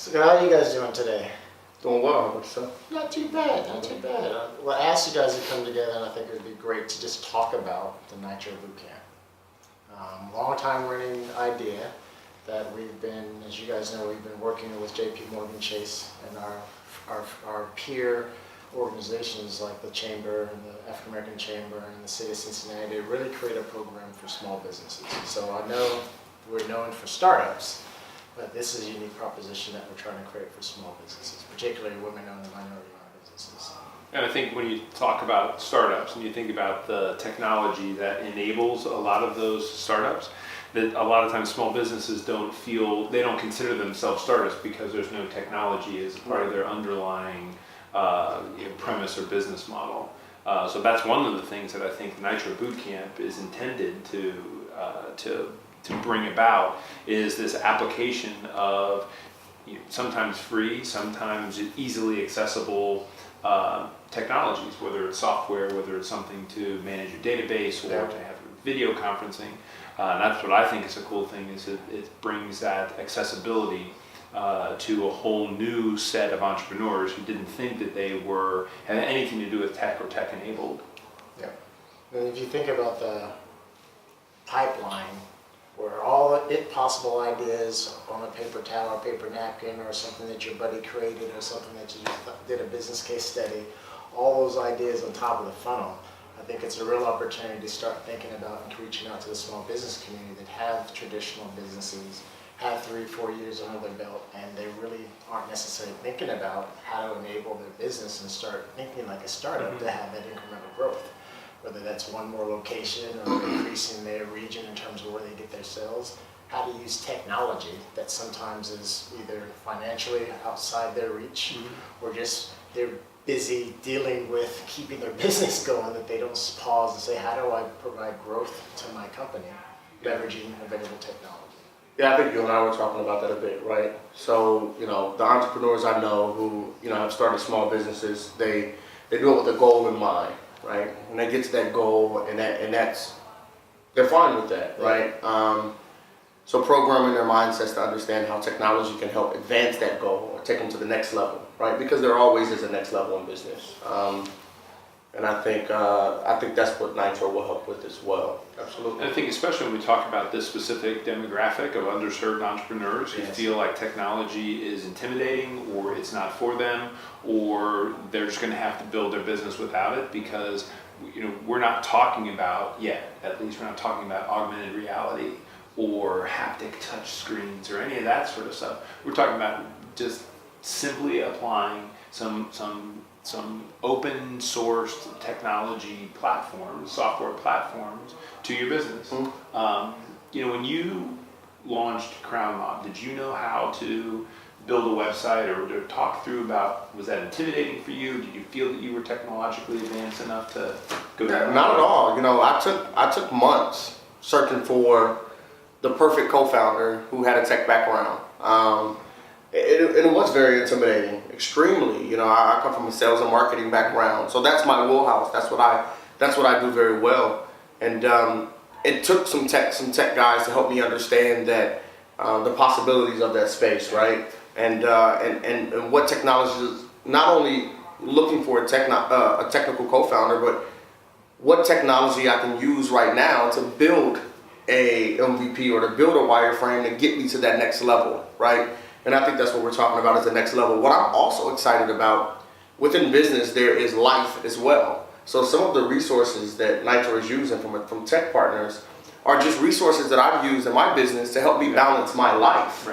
So how are you guys doing today? Doing well. How about yourself? Not too bad, not too bad. Well, I asked you guys to come together, and I think it would be great to just talk about the Nitro Bootcamp. Long time running idea that we've been, as you guys know, we've been working with JP Chase and our peer organizations like the Chamber and the African American Chamber and the City of Cincinnati to really create a program for small businesses. So I know we're known for startups, but this is a unique proposition that we're trying to create for small businesses, particularly women-owned and minority-owned businesses. And I think when you talk about startups and you think about the technology that enables a lot of those startups, that a lot of times small businesses don't consider themselves startups because there's no technology as part of their underlying premise or business model. So that's one of the things that I think the Nitro Bootcamp is intended to bring about, is this application of sometimes free, sometimes easily accessible technologies, whether it's software, whether it's something to manage your database or to have video conferencing. And that's what I think is a cool thing, is it brings that accessibility to a whole new set of entrepreneurs who didn't think that they had anything to do with tech or tech enabled. Yeah. And if you think about the pipeline, where all possible ideas on a paper towel or paper napkin or something that your buddy created or something that you did a business case study, all those ideas on top of the funnel, I think it's a real opportunity to start thinking about and reaching out to the small business community that have traditional businesses, have 3-4 years under their belt, and they really aren't necessarily thinking about how to enable their business and start thinking like a startup to have that incremental growth. Whether that's one more location or increasing their region in terms of where they get their sales, how to use technology that sometimes is either financially outside their reach or just they're busy dealing with keeping their business going, that they don't pause and say, how do I provide growth to my company, leveraging available technology? Yeah, I think you and I were talking about that a bit, right? So, the entrepreneurs I know who, have started small businesses, they do it with a goal in mind, right? And they get to that goal, and they're fine with that, right? So programming their mindsets to understand how technology can help advance that goal or take them to the next level, right? Because there always is a next level in business. And I think that's what Nitro will help with as well. Absolutely. And I think especially when we talk about this specific demographic of underserved entrepreneurs who feel like technology is intimidating, or it's not for them, or they're just going to have to build their business without it, because we're not talking about yet, at least we're not talking about augmented reality or haptic touch screens or any of that sort of stuff. We're talking about just simply applying some open sourced technology platforms, software platforms to your business. When you launched CrownMob, did you know how to build a website or talk through about, was that intimidating for you? Did you feel that you were technologically advanced enough to go down? Not at all. I took months searching for the perfect co-founder who had a tech background. It was very intimidating, extremely. I come from a sales and marketing background, so that's my wheelhouse. That's what I do very well. And it took some tech guys to help me understand that the possibilities of that space, right? And what technology is, not only looking for a technical co-founder, but what technology I can use right now to build a MVP or to build a wireframe to get me to that next level, right? And I think that's what we're talking about, is the next level. What I'm also excited about, within business, there is life as well. So some of the resources that Nitro is using from tech partners are just resources that I've used in my business to help me balance my life,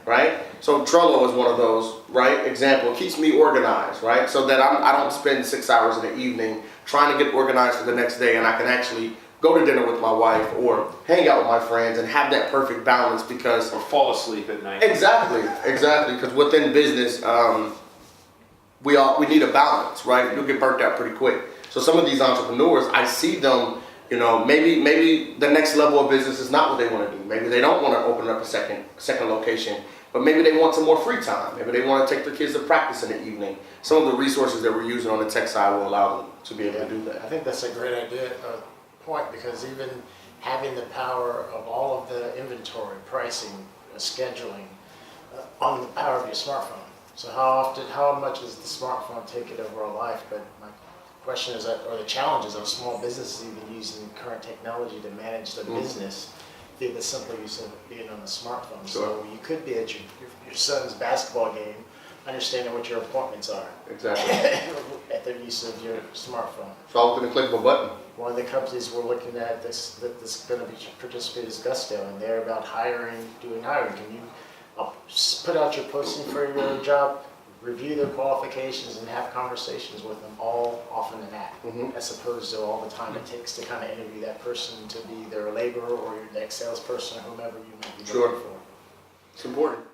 right? So Trello is one of those, right? Example, keeps me organized, right? So that I don't spend 6 hours in the evening trying to get organized for the next day, and I can actually go to dinner with my wife or hang out with my friends and have that perfect balance, because... Or fall asleep at night. Exactly, because within business, we need a balance, right? You'll get burnt out pretty quick. So some of these entrepreneurs, I see them, maybe the next level of business is not what they want to do. Maybe they don't want to open up a second location, but maybe they want some more free time. Maybe they want to take their kids to practice in the evening. Some of the resources that we're using on the tech side will allow them to be able to do that. I think that's a great idea. Point, because even having the power of all of the inventory, pricing, scheduling, on the power of your smartphone. So how much does the smartphone take it over our life? But my question is that, or the challenge is, are small businesses even using current technology to manage their business via the simple use of being on the smartphone? Sure. So you could be at your son's basketball game, understanding what your appointments are. Exactly. At the use of your smartphone. It's all within the click of a button. One of the companies we're looking at that's going to be participating is Gusto, and they're about doing hiring. Can you put out your posting for your job, review their qualifications, and have conversations with them all off in an app, as opposed to all the time it takes to kind of interview that person to be their laborer or your next salesperson or whomever you might be looking for. It's important.